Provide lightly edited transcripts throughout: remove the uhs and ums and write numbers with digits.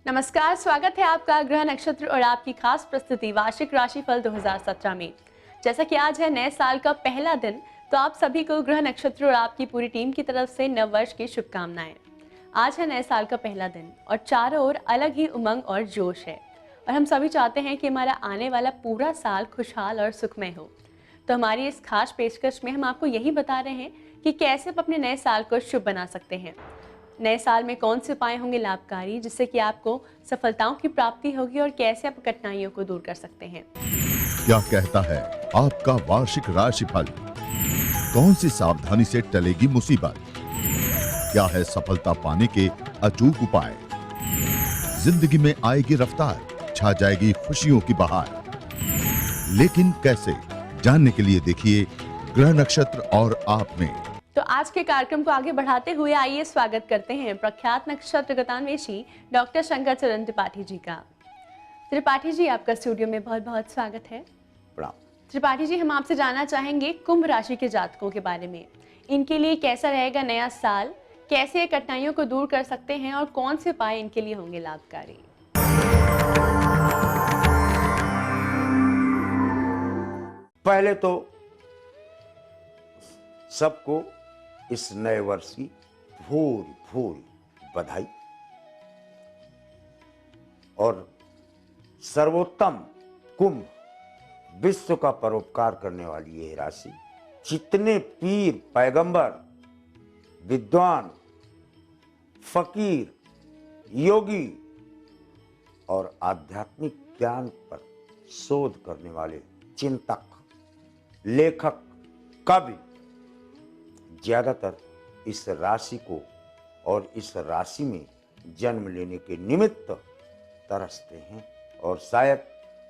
नमस्कार, स्वागत है आपका ग्रह नक्षत्र और आपकी खास प्रस्तुति वार्षिक राशिफल 2017 में। जैसा कि आज है नए साल का पहला दिन, तो आप सभी को ग्रह नक्षत्र और आपकी पूरी टीम की तरफ से नव वर्ष की शुभकामनाएं। आज है नए साल का पहला दिन और चारों ओर अलग ही उमंग और जोश है और हम सभी चाहते हैं कि हमारा आने वाला पूरा साल खुशहाल और सुखमय हो। तो हमारी इस खास पेशकश में हम आपको यही बता रहे हैं कि कैसे आप अपने नए साल को शुभ बना सकते हैं। नए साल में कौन से उपाय होंगे लाभकारी जिससे कि आपको सफलताओं की प्राप्ति होगी और कैसे आप कठिनाइयों को दूर कर सकते हैं। क्या कहता है आपका वार्षिक राशिफल? कौन सी सावधानी से टलेगी मुसीबत? क्या है सफलता पाने के अचूक उपाय? जिंदगी में आएगी रफ्तार, छा जाएगी खुशियों की बहार। लेकिन कैसे? जानने के लिए देखिए ग्रह नक्षत्र और आप में। तो आज के कार्यक्रम को आगे बढ़ाते हुए आइए स्वागत करते हैं प्रख्यात नक्षत्र गतान्वेषी डॉक्टर शंकर चरण त्रिपाठी जी का। त्रिपाठी जी, आपका स्टूडियो में बहुत बहुत स्वागत है। त्रिपाठी जी, हम आपसे जानना चाहेंगे कुंभ राशि के जातकों के बारे में। इनके लिए कैसा रहेगा नया साल, कैसे कठिनाइयों को दूर कर सकते हैं और कौन से उपाय इनके लिए होंगे लाभकारी। पहले तो सबको इस नए वर्ष की भूरी भूरी बधाई और सर्वोत्तम कुंभ विश्व का परोपकार करने वाली यह राशि जितने पीर, पैगंबर, विद्वान, फकीर, योगी और आध्यात्मिक ज्ञान पर शोध करने वाले चिंतक, लेखक, कवि ज्यादातर इस राशि को और इस राशि में जन्म लेने के निमित्त तरसते हैं और शायद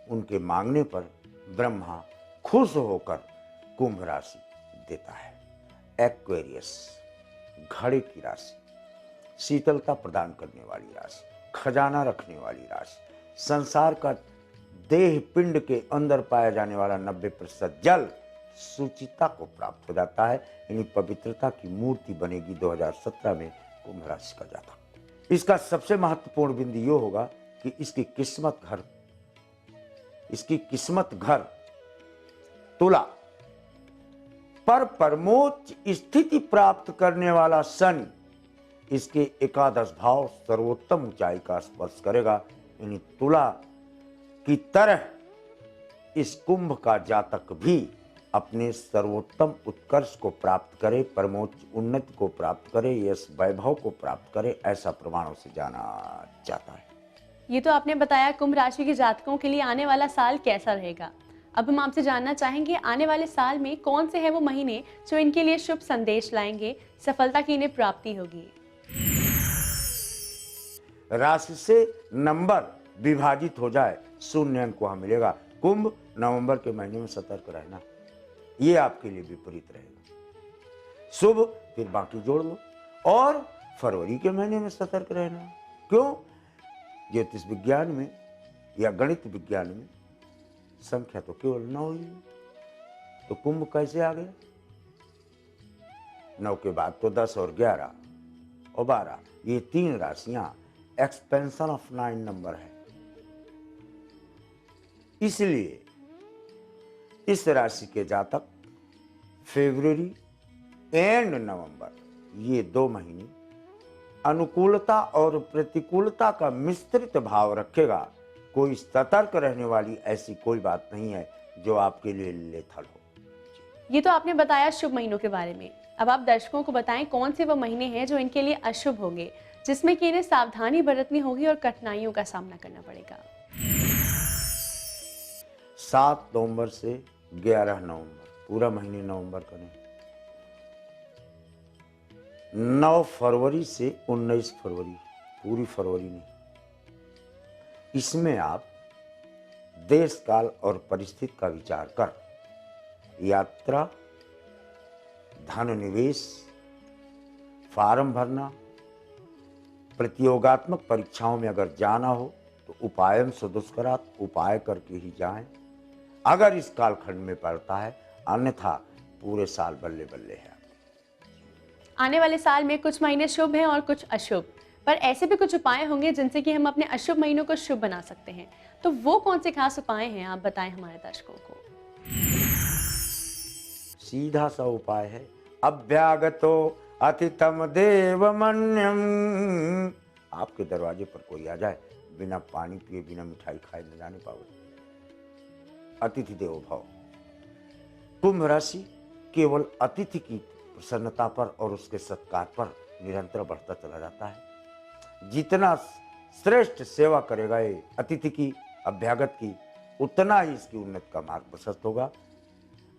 उनके मांगने पर ब्रह्मा खुश होकर कुंभ राशि देता है। एक्वेरियस घड़े की राशि, शीतलता प्रदान करने वाली राशि, खजाना रखने वाली राशि, संसार का देह पिंड के अंदर पाया जाने वाला 90% जल सुचिता को प्राप्त हो जाता है। यानी पवित्रता की मूर्ति बनेगी 2017 में कुंभ राशि का जातक। इसका सबसे महत्वपूर्ण बिंदु यह होगा कि इसकी किस्मत घर तुला पर परमोच्च स्थिति प्राप्त करने वाला शनि इसके एकादश भाव सर्वोत्तम ऊंचाई का स्पर्श करेगा। यानी तुला की तरह इस कुंभ का जातक भी अपने सर्वोत्तम उत्कर्ष को प्राप्त करे, परमोच्च उन्नति को प्राप्त करे, यश वैभव को प्राप्त करे, ऐसा प्रमाणों से जाना जाता है। ये तो आपने बताया कुंभ राशि के जातकों के लिए आने वाला साल कैसा रहेगा। अब हम आपसे जानना चाहेंगे आने वाले साल में कौन से हैं वो महीने जो इनके लिए शुभ संदेश लाएंगे, सफलता की इन्हें प्राप्ति होगी। राशि से नंबर विभाजित हो जाए, शून्य अंक वहां मिलेगा। कुंभ नवंबर के महीने में सतर्क रहना, ये आपके लिए विपरीत रहेगा। शुभ फिर बाकी जोड़ लो और फरवरी के महीने में सतर्क रहना। क्यों? ज्योतिष विज्ञान में या गणित विज्ञान में संख्या तो केवल 9 ही है, तो कुंभ कैसे आ गया? 9 के बाद तो 10 और 11 और 12, ये 3 राशियां एक्सपेंशन ऑफ 9 नंबर है। इसलिए इस राशि के जातक फरवरी एंड नवंबर, ये 2 महीने अनुकूलता और प्रतिकूलता का मिश्रित भाव रखेगा। कोई सतर्क रहने वाली ऐसी कोई बात नहीं है जो आपके लिए लेथल हो। ये तो आपने बताया शुभ महीनों के बारे में। अब आप दर्शकों को बताएं कौन से वो महीने हैं जो इनके लिए अशुभ होंगे, जिसमें कि इन्हें सावधानी बरतनी होगी और कठिनाइयों का सामना करना पड़ेगा। 7 नवंबर से 11 नवंबर, पूरा महीने नवंबर का नहीं। 9 फरवरी से 19 फरवरी, पूरी फरवरी नहीं। इसमें आप देश काल और परिस्थिति का विचार कर यात्रा, धन निवेश, फार्म भरना, प्रतियोगात्मक परीक्षाओं में अगर जाना हो तो उपायम सदुष्करात, उपाय करके ही जाएं अगर इस कालखंड में पड़ता है, अन्यथा पूरे साल बल्ले बल्ले है। आने वाले साल में कुछ महीने शुभ हैं और कुछ अशुभ। पर ऐसे भी कुछ उपाय होंगे जिनसे कि हम अपने अशुभ महीनों को शुभ बना सकते हैं, तो वो कौन से खास उपाय हैं, आप बताएं हमारे दर्शकों को। सीधा सा उपाय है, अभ्यागतो अतितम देवमन्यम। आपके दरवाजे पर कोई आ जाए, बिना पानी पिए बिना मिठाई खाए न जाने पाओगे, अतिथि देवो भव। कुंभ राशि केवल अतिथि की प्रसन्नता पर और उसके सत्कार पर निरंतर बढ़ता चला जाता है। जितना श्रेष्ठ सेवा करेगा ये अतिथि की, अभ्यागत की, उतना ही इसकी उन्नति का मार्ग प्रशस्त होगा।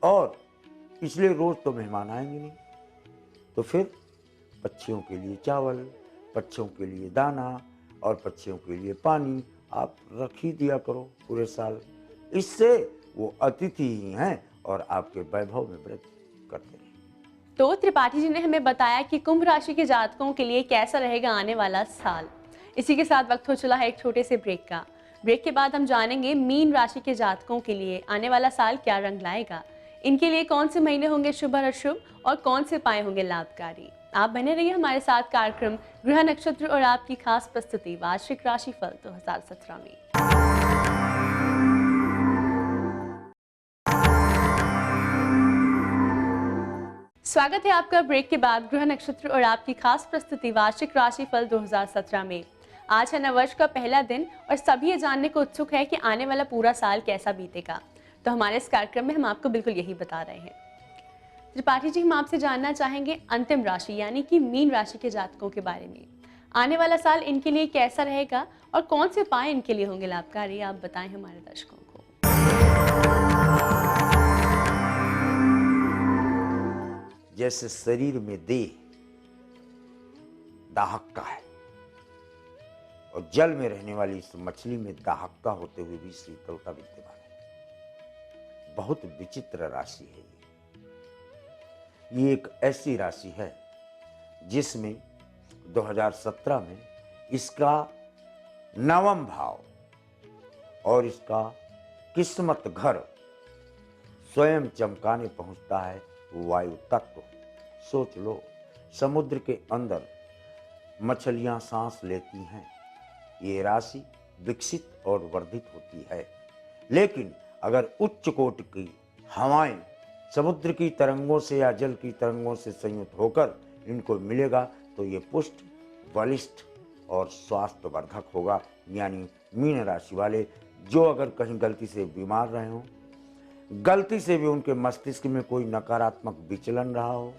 और इसलिए रोज तो मेहमान आएंगे नहीं, तो फिर पक्षियों के लिए चावल, पक्षियों के लिए दाना और पक्षियों के लिए पानी आप रख ही दिया करो पूरे साल। इससे वो अतिथि ही हैं और आपके वैभव में वृद्धि करते रहें। तो त्रिपाठी जी ने हमें बताया कि कुंभ राशि के जातकों के लिए कैसा रहेगा आने वाला साल। इसी के साथ वक्त हो चला है एक छोटे से ब्रेक का। ब्रेक के बाद हम जानेंगे मीन राशि के जातकों के लिए आने वाला साल क्या रंग लाएगा, इनके लिए कौन से महीने होंगे शुभ और अशुभ और कौन से उपाय होंगे लाभकारी। आप बने रहिए हमारे साथ कार्यक्रम ग्रह नक्षत्र और आपकी खास प्रस्तुति वार्षिक राशिफल 2017 में। स्वागत है आपका ब्रेक के बाद ग्रह नक्षत्र और आपकी खास प्रस्तुति वार्षिक राशिफल 2017 में। आज है नववर्ष का पहला दिन और सभी ये जानने को उत्सुक है कि आने वाला पूरा साल कैसा बीतेगा। तो हमारे इस कार्यक्रम में हम आपको बिल्कुल यही बता रहे हैं। त्रिपाठी जी, हम आपसे जानना चाहेंगे अंतिम राशि यानी कि मीन राशि के जातकों के बारे में। आने वाला साल इनके लिए कैसा रहेगा और कौन से उपाय इनके लिए होंगे लाभकारी, आप बताएं हमारे दर्शकों को। जैसे शरीर में देह दाहक है और जल में रहने वाली इस मछली में दाहक होते हुए भी शीतलता विद्यमान है। बहुत विचित्र राशि है ये एक ऐसी राशि है जिसमें 2017 में इसका 9वां भाव और इसका किस्मत घर स्वयं चमकाने पहुंचता है वायु तत्व। सोच लो, समुद्र के अंदर मछलियां सांस लेती हैं, ये राशि विकसित और वर्धित होती है। लेकिन अगर उच्च कोटि की हवाएं समुद्र की तरंगों से या जल की तरंगों से संयुक्त होकर इनको मिलेगा तो ये पुष्ट, बलिष्ठ और स्वास्थ्यवर्धक होगा। यानी मीन राशि वाले जो अगर कहीं गलती से बीमार रहे हों, गलती से भी उनके मस्तिष्क में कोई नकारात्मक विचलन रहा हो,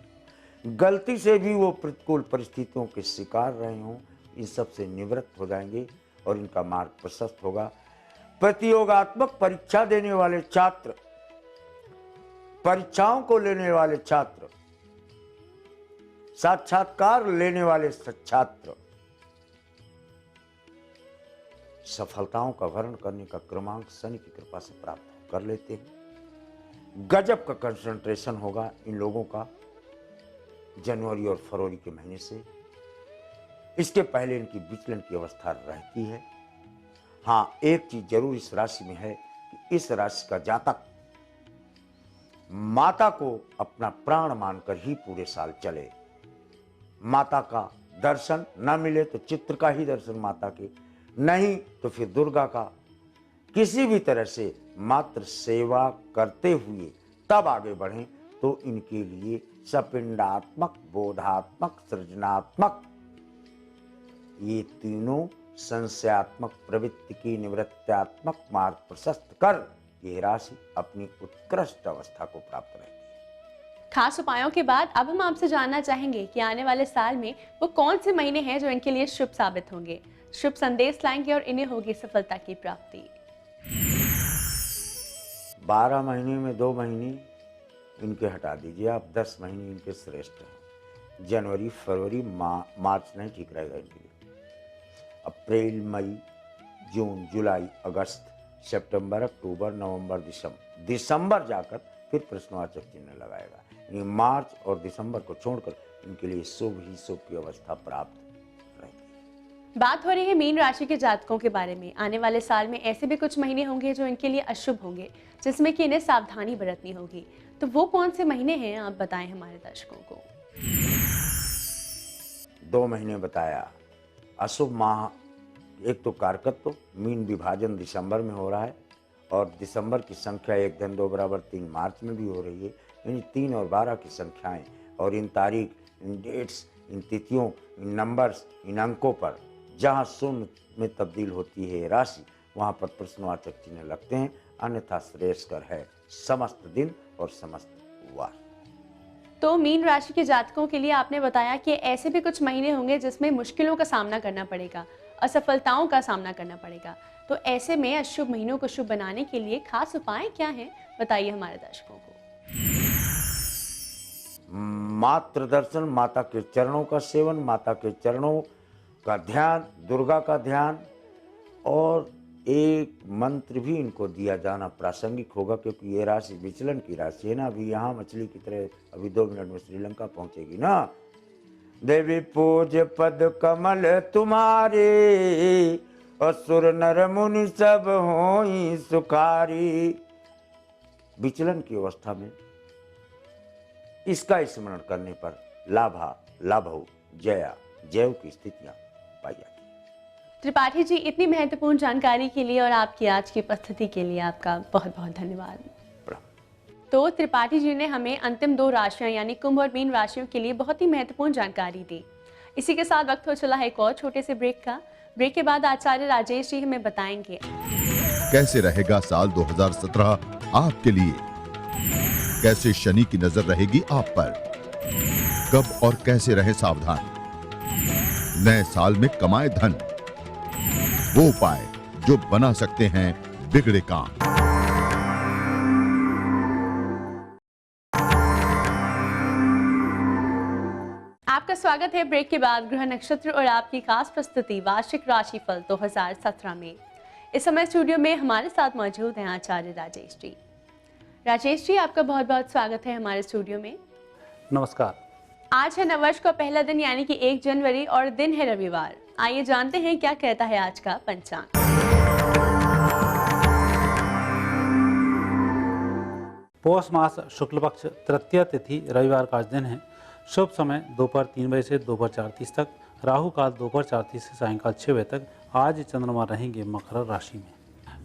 गलती से भी वो प्रतिकूल परिस्थितियों के शिकार रहे हों, इन सब से निवृत्त हो जाएंगे और इनका मार्ग प्रशस्त होगा। प्रतियोगात्मक परीक्षा देने वाले छात्र, परीक्षाओं को लेने वाले छात्र, साक्षात्कार लेने वाले छात्र सफलताओं का वर्ण करने का क्रमांक शनि की कृपा से प्राप्त कर लेते हैं। गजब का कंसंट्रेशन होगा इन लोगों का जनवरी और फरवरी के महीने से। इसके पहले इनकी विचलन की अवस्था रहती है। हाँ, एक चीज जरूर इस राशि में है कि इस राशि का जातक माता को अपना प्राण मानकर ही पूरे साल चले। माता का दर्शन न मिले तो चित्र का ही दर्शन माता के, नहीं तो फिर दुर्गा का, किसी भी तरह से मात्र सेवा करते हुए तब आगे बढ़ें तो इनके लिए सपिंडात्मक, बोधात्मक, सृजनात्मक ये तीनों संशयात्मक प्रवृत्ति की निवृत्त्यात्मक मार्ग प्रशस्त कर ये राशि अपनी उत्कृष्ट अवस्था को प्राप्त रहेगी। खास उपायों के बाद अब हम आपसे जानना चाहेंगे कि आने वाले साल में वो कौन से महीने हैं जो इनके लिए शुभ साबित होंगे, शुभ संदेश लाएंगे और इन्हें होगी सफलता की प्राप्ति। 12 महीने में 2 महीने इनके हटा दीजिए आप, 10 महीने इनके श्रेष्ठ हैं। जनवरी, फरवरी, मार्च नहीं ठीक रहेगा इनके लिए। अप्रैल, मई, जून, जुलाई, अगस्त, सितंबर, अक्टूबर, नवंबर, दिसंबर जाकर फिर प्रश्नवाचक चिन्ह लगाएगा। यानी मार्च और दिसंबर को छोड़कर इनके लिए शुभ ही शुभ की अवस्था प्राप्त रहेगी। बात हो रही है मीन राशि के जातकों के बारे में। आने वाले साल में ऐसे भी कुछ महीने होंगे जो इनके लिए अशुभ होंगे, जिसमें कि इन्हें सावधानी बरतनी होगी। तो वो कौन से महीने हैं, आप बताएं हमारे दर्शकों को। 2 महीने बताया, अशुभ माह, एक तो कारकत्व मीन विभाजन दिसंबर में हो रहा है और दिसंबर की संख्या 1 धन 2 बराबर 3 मार्च में भी हो रही है। इन 3 और 12 की संख्याएं और इन तारीख, इन डेट्स, इन तिथियों, इन नंबर्स, इन अंकों पर जहां शून्य में तब्दील होती है ये राशि, वहां पर प्रश्नवाचक चिन्ह लगते हैं, अन्यथा श्रेयस्कर है समस्त दिन और समस्त वार। तो मीन राशि के जातकों के लिए आपने बताया कि ऐसे भी कुछ महीने होंगे जिसमें मुश्किलों का सामना करना पड़ेगा, असफलताओं का सामना करना पड़ेगा। तो ऐसे में अशुभ महीनों को शुभ बनाने के लिए खास उपाय क्या हैं, बताइए हमारे दर्शकों को। मात्र दर्शन, माता के चरणों का सेवन, माता के चरणों का ध्यान, दुर्गा का ध्यान और एक मंत्र भी इनको दिया जाना प्रासंगिक होगा, क्योंकि ये राशि विचलन की राशि है ना। अभी यहाँ मछली की तरह अभी 2 मिनट में श्रीलंका पहुंचेगी ना। देवी पूज पद कमल तुम्हारे, असुर नर मुनि सब होई सुखारी। विचलन की अवस्था में इसका स्मरण करने पर लाभा लाभव जया जय की स्थितियां पाई जाती हैं। त्रिपाठी जी, इतनी महत्वपूर्ण जानकारी के लिए और आपकी आज की उपस्थिति के लिए आपका बहुत बहुत धन्यवाद। तो त्रिपाठी जी ने हमें अंतिम 2 राशियां यानी कुंभ और मीन राशियों के लिए बहुत ही महत्वपूर्ण जानकारी दी। इसी के साथ वक्त हो चला है एक और छोटे से ब्रेक का। ब्रेक के बाद आचार्य राजेश जी हमें बताएंगे कैसे रहेगा साल 2017 आपके लिए, कैसे शनि की नजर रहेगी आप पर, कब और कैसे रहे सावधान, नए साल में कमाए धन, वो उपाय जो बना सकते हैं बिगड़े काम। आपका स्वागत है ब्रेक के बाद ग्रह नक्षत्र और आपकी खास प्रस्तुति वार्षिक राशिफल 2017 में। इस समय स्टूडियो में हमारे साथ मौजूद हैं आचार्य राजेश जी। राजेश जी, आपका बहुत बहुत स्वागत है हमारे स्टूडियो में। नमस्कार। आज है नववर्ष का पहला दिन यानी कि 1 जनवरी और दिन है रविवार। आइए जानते हैं क्या कहता है आज का पंचांग। पौष मास शुक्ल पक्ष तृतीया तिथि रविवार का आज दिन है। शुभ समय दोपहर 3 बजे से दोपहर 4:30 तक, राहु काल दोपहर 4:30 से सायंकाल 6 बजे तक। आज चंद्रमा रहेंगे मकर राशि में।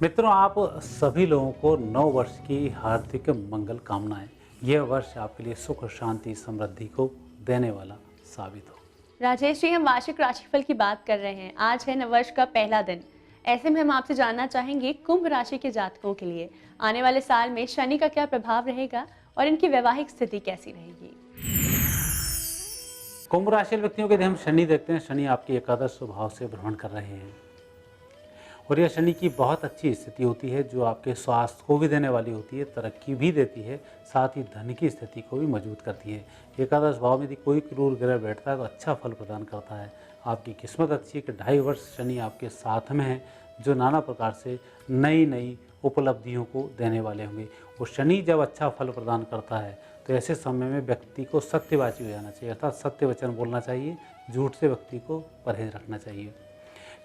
मित्रों, आप सभी लोगों को नव वर्ष की हार्दिक मंगल कामनाएं। यह वर्ष आपके लिए सुख, शांति, समृद्धि को देने वाला साबित हो। राजेश जी, हम वार्षिक राशिफल की बात कर रहे हैं। आज है नववर्ष का पहला दिन। ऐसे में हम आपसे जानना चाहेंगे कुंभ राशि के जातकों के लिए आने वाले साल में शनि का क्या प्रभाव रहेगा और इनकी वैवाहिक स्थिति कैसी रहेगी। कुंभ राशि व्यक्तियों के यदि हम शनि देखते हैं, शनि आपके एकादश भाव से भ्रमण कर रहे हैं और यह शनि की बहुत अच्छी स्थिति होती है जो आपके स्वास्थ्य को भी देने वाली होती है, तरक्की भी देती है, साथ ही धन की स्थिति को भी मजबूत करती है। एकादश भाव में यदि कोई क्रूर ग्रह बैठता है तो अच्छा फल प्रदान करता है। आपकी किस्मत अच्छी है कि 2.5 वर्ष शनि आपके साथ में है, जो नाना प्रकार से नई नई उपलब्धियों को देने वाले होंगे। और शनि जब अच्छा फल प्रदान करता है तो ऐसे समय में व्यक्ति को सत्यवाची हो जाना चाहिए, अर्थात सत्य वचन बोलना चाहिए, झूठ से व्यक्ति को परहेज रखना चाहिए।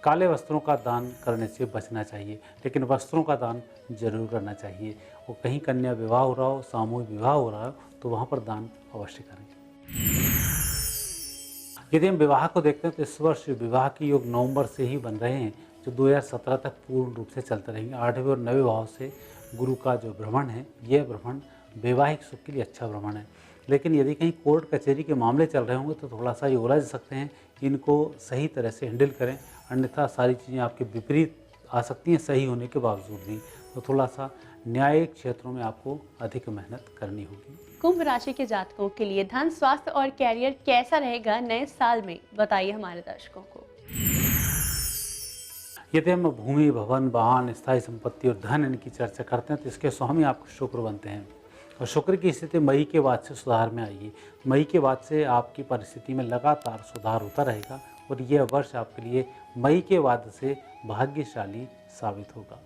काले वस्त्रों का दान करने से बचना चाहिए, लेकिन वस्त्रों का दान जरूर करना चाहिए। और कहीं कन्या विवाह हो रहा हो, सामूहिक विवाह हो रहा हो तो वहाँ पर दान अवश्य करें। यदि हम विवाह को देखते हैं तो इस वर्ष विवाह के योग नवंबर से ही बन रहे हैं, जो 2017 तक पूर्ण रूप से चलते रहेंगे। 8वें और 9वें भाव से गुरु का जो भ्रमण है, यह भ्रमण वैवाहिक सुख के लिए अच्छा भ्रमण है। लेकिन यदि कहीं कोर्ट कचहरी के मामले चल रहे होंगे तो थोड़ा सा ये उलझ सकते हैं, इनको सही तरह से हैंडल करें, अन्यथा सारी चीज़ें आपके विपरीत आ सकती हैं सही होने के बावजूद भी। तो थोड़ा सा न्यायिक क्षेत्रों में आपको अधिक मेहनत करनी होगी। कुंभ राशि के जातकों के लिए धन, स्वास्थ्य और कैरियर कैसा रहेगा नए साल में, बताइए हमारे दर्शकों को। यदि हम भूमि, भवन, वाहन, स्थायी संपत्ति और धन इनकी चर्चा करते हैं तो इसके स्वामी आप शुक्र बनते हैं और शुक्र की स्थिति मई के बाद से सुधार में आएगी। मई के बाद से आपकी परिस्थिति में लगातार सुधार होता रहेगा और यह वर्ष आपके लिए मई के बाद से भाग्यशाली साबित होगा।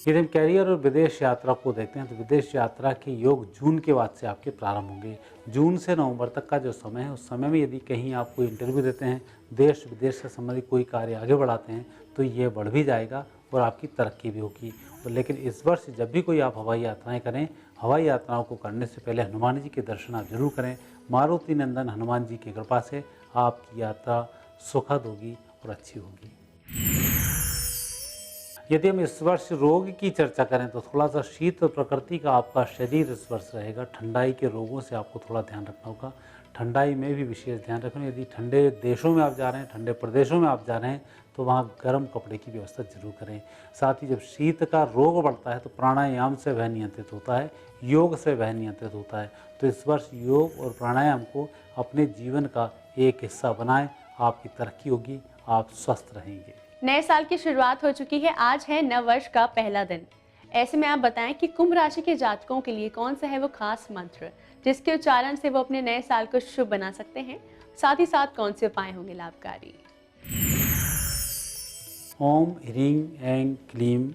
यदि हम कैरियर और विदेश यात्रा को देखते हैं तो विदेश यात्रा के योग जून के बाद से आपके प्रारंभ होंगे। जून से नवंबर तक का जो समय है, उस समय में यदि कहीं आप कोई इंटरव्यू देते हैं, देश विदेश से संबंधित कोई कार्य आगे बढ़ाते हैं तो ये बढ़ भी जाएगा और आपकी तरक्की भी होगी। लेकिन इस वर्ष जब भी कोई आप हवाई यात्राएं करें, हवाई यात्राओं को करने से पहले हनुमान जी के दर्शन आप जरूर करें। मारुति नंदन हनुमान जी की कृपा से आपकी यात्रा सुखद होगी और अच्छी होगी। यदि हम इस वर्ष रोग की चर्चा करें तो थोड़ा सा शीत प्रकृति का आपका शरीर इस वर्ष रहेगा। ठंडाई के रोगों से आपको थोड़ा ध्यान रखना होगा। ठंडाई में भी विशेष ध्यान रखना। यदि ठंडे देशों में आप जा रहे हैं, ठंडे प्रदेशों में आप जा रहे हैं, तो वहाँ गर्म कपड़े की व्यवस्था जरूर करें। साथ ही जब शीत का रोग बढ़ता है तो प्राणायाम से वह नियंत्रित होता है, योग से वह नियंत्रित होता है। तो इस वर्ष योग और प्राणायाम को अपने जीवन का एक हिस्सा बनाएं, आपकी तरक्की होगी, आप स्वस्थ रहेंगे। नए साल की शुरुआत हो चुकी है, आज है नव वर्ष का पहला दिन। ऐसे में आप बताएं कि कुंभ राशि के जातकों के लिए कौन सा है वो खास मंत्र जिसके उच्चारण से वो अपने नए साल को शुभ बना सकते हैं, साथ ही साथ कौन से उपाय होंगे लाभकारी। ओम ह्रीं ऐं क्लीं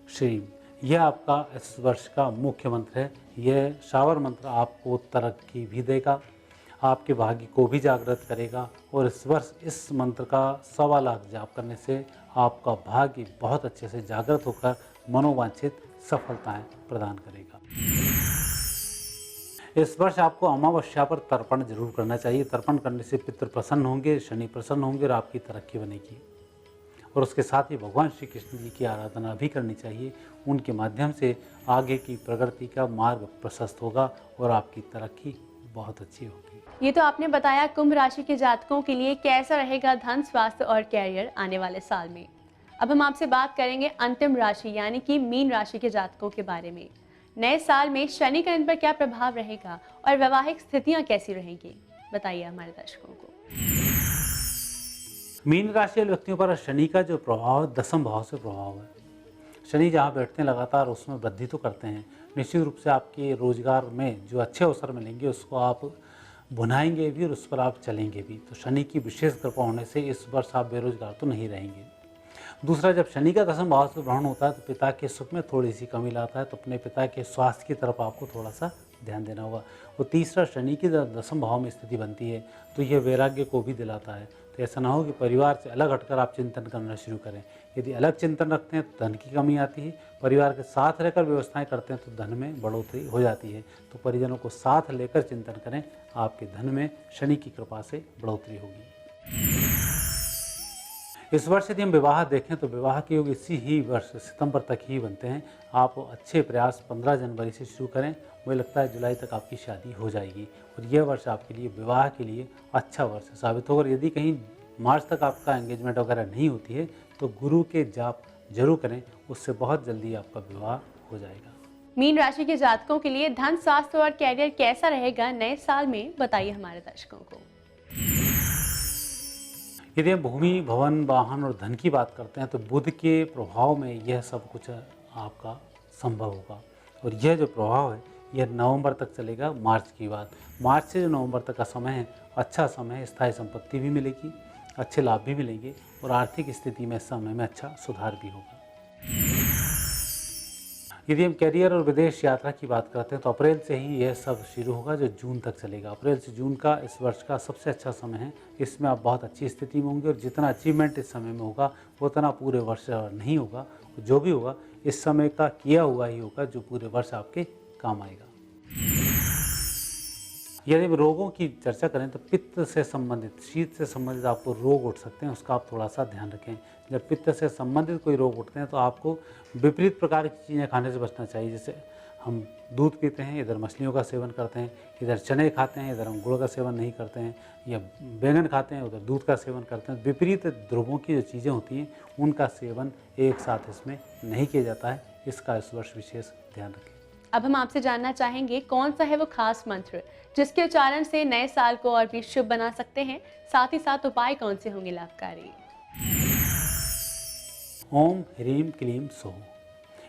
श्रीं, यह आपका इस वर्ष का मुख्य मंत्र है। यह शावर मंत्र आपको तरक्की भी देगा, आपके भाग्य को भी जागृत करेगा और इस वर्ष इस मंत्र का 1.25 लाख जाप करने से आपका भाग्य बहुत अच्छे से जागृत होकर मनोवांछित सफलताएं प्रदान करेगा। इस वर्ष आपको अमावस्या पर तर्पण जरूर करना चाहिए। तर्पण करने से पितृ प्रसन्न होंगे, शनि प्रसन्न होंगे और आपकी तरक्की बनेगी। और उसके साथ ही भगवान श्री कृष्ण जी की आराधना भी करनी चाहिए। उनके माध्यम से आगे की प्रगति का मार्ग प्रशस्त होगा और आपकी तरक्की बहुत अच्छी होगी। ये तो आपने बताया कुंभ राशि के जातकों के लिए कैसा रहेगा धन, स्वास्थ्य और कैरियर आने वाले साल में। अब हम आपसे बात करेंगे अंतिम राशि यानी कि मीन राशि के जातकों के बारे में। नए साल में शनि का इन पर क्या प्रभाव रहेगा और वैवाहिक स्थितियां कैसी रहेंगी, बताइए हमारे दर्शकों को। मीन राशि वाले व्यक्तियों पर शनि का जो प्रभाव है 10वें भाव से प्रभाव है। शनि जहाँ बैठते हैं लगातार उसमें वृद्धि तो करते हैं। निश्चित रूप से आपके रोजगार में जो अच्छे अवसर मिलेंगे उसको आप बुनाएंगे भी और उस पर आप चलेंगे भी। तो शनि की विशेष कृपा होने से इस वर्ष आप बेरोजगार तो नहीं रहेंगे। दूसरा, जब शनि का 10वें भाव से ग्रहण होता है तो पिता के सुख में थोड़ी सी कमी लाता है, तो अपने पिता के स्वास्थ्य की तरफ आपको थोड़ा सा ध्यान देना होगा। और तीसरा, शनि की 10वें भाव में स्थिति बनती है तो यह वैराग्य को भी दिलाता है। तो ऐसा ना हो कि परिवार से अलग हटकर आप चिंतन करना शुरू करें। यदि अलग चिंतन रखते हैं तो धन की कमी आती है, परिवार के साथ रहकर व्यवस्थाएं करते हैं तो धन में बढ़ोतरी हो जाती है। तो परिजनों को साथ लेकर चिंतन करें, आपके धन में शनि की कृपा से बढ़ोतरी होगी। इस वर्ष यदि हम विवाह देखें तो विवाह के योग इसी ही वर्ष सितंबर तक ही बनते हैं। आप अच्छे प्रयास 15 जनवरी से शुरू करें, मुझे लगता है जुलाई तक आपकी शादी हो जाएगी और यह वर्ष आपके लिए विवाह के लिए अच्छा वर्ष साबित होगा। यदि कहीं मार्च तक आपका एंगेजमेंट वगैरह नहीं होती है तो गुरु के जाप जरूर करें, उससे बहुत जल्दी आपका विवाह हो जाएगा। मीन राशि के जातकों के लिए धन, स्वास्थ्य और कैरियर कैसा रहेगा नए साल में, बताइए हमारे दर्शकों को। यदि हम भूमि, भवन, वाहन और धन की बात करते हैं तो बुध के प्रभाव में यह सब कुछ आपका संभव होगा। और यह जो प्रभाव है यह नवंबर तक चलेगा। मार्च की बात, मार्च से जो नवंबर तक का समय है अच्छा समय है। स्थायी संपत्ति भी मिलेगी, अच्छे लाभ भी मिलेंगे और आर्थिक स्थिति में इस समय में अच्छा सुधार भी होगा। यदि हम कैरियर और विदेश यात्रा की बात करते हैं तो अप्रैल से ही यह सब शुरू होगा जो जून तक चलेगा। अप्रैल से जून का इस वर्ष का सबसे अच्छा समय है। इसमें आप बहुत अच्छी स्थिति में होंगे और जितना अचीवमेंट इस समय में होगा उतना पूरे वर्ष नहीं होगा। जो भी होगा इस समय का किया हुआ ही होगा जो पूरे वर्ष आपके काम आएगा। यदि रोगों की चर्चा करें तो पित्त से संबंधित, शीत से संबंधित आपको रोग उठ सकते हैं, उसका आप थोड़ा सा ध्यान रखें। जब पित्त से संबंधित कोई रोग उठते हैं तो आपको विपरीत प्रकार की चीज़ें खाने से बचना चाहिए। जैसे हम दूध पीते हैं, इधर मछलियों का सेवन करते हैं, इधर चने खाते हैं, इधर हम गुड़ का सेवन नहीं करते हैं, या बैंगन खाते हैं, उधर दूध का सेवन करते हैं। विपरीत ध्रुवों की जो चीज़ें होती हैं उनका सेवन एक साथ इसमें नहीं किया जाता है। इसका इस वर्ष विशेष ध्यान रखें। अब हम आपसे जानना चाहेंगे कौन सा है वो खास मंत्र जिसके उच्चारण से नए साल को और भी शुभ बना सकते हैं, साथ ही साथ उपाय कौन से होंगे लाभकारी। ओम ह्रीं क्लीं सौः,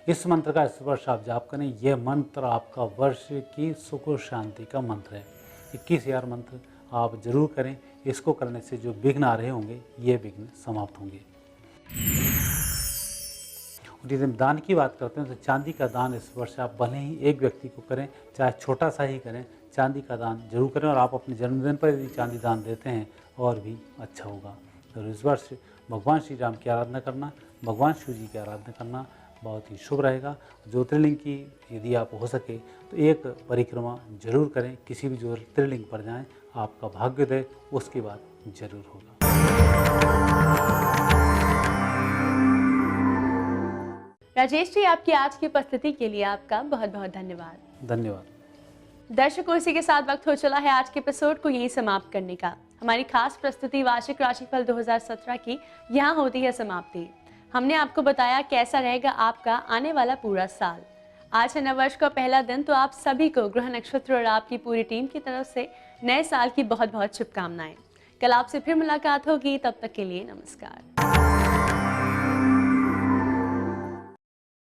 इस मंत्र का इस वर्ष आप जाप करें। यह मंत्र आपका वर्ष की सुख और शांति का मंत्र है। 21,000 मंत्र आप जरूर करें। इसको करने से जो विघ्न आ रहे होंगे ये विघ्न समाप्त होंगे। और यदि हम दान की बात करते हैं तो चांदी का दान इस वर्ष आप भले ही एक व्यक्ति को करें, चाहे छोटा सा ही करें, चांदी का दान जरूर करें। और आप अपने जन्मदिन पर यदि चांदी दान देते हैं और भी अच्छा होगा। तो इस वर्ष भगवान श्री राम की आराधना करना, भगवान शिव जी की आराधना करना, बहुत ही शुभ रहेगा। ज्योतिर्लिंग की यदि आप हो सके तो एक परिक्रमा जरूर करें, किसी भी ज्योतिर्लिंग पर जाएं, आपका भाग्योदय उसके बाद जरूर होगा। राजेश जी, आपकी आज की उपस्थिति के लिए आपका बहुत बहुत धन्यवाद। धन्यवाद। दर्शकों, इसी के साथ वक्त हो चला है आज के एपिसोड को यहीं समाप्त करने का। हमारी खास प्रस्तुति वार्षिक राशिफल 2017 की यहाँ होती है समाप्ति। हमने आपको बताया कैसा रहेगा आपका आने वाला पूरा साल। आज है नववर्ष का पहला दिन, तो आप सभी को ग्रह नक्षत्र और आपकी पूरी टीम की तरफ से नए साल की बहुत बहुत शुभकामनाएं। कल आपसे फिर मुलाकात होगी, तब तक के लिए नमस्कार।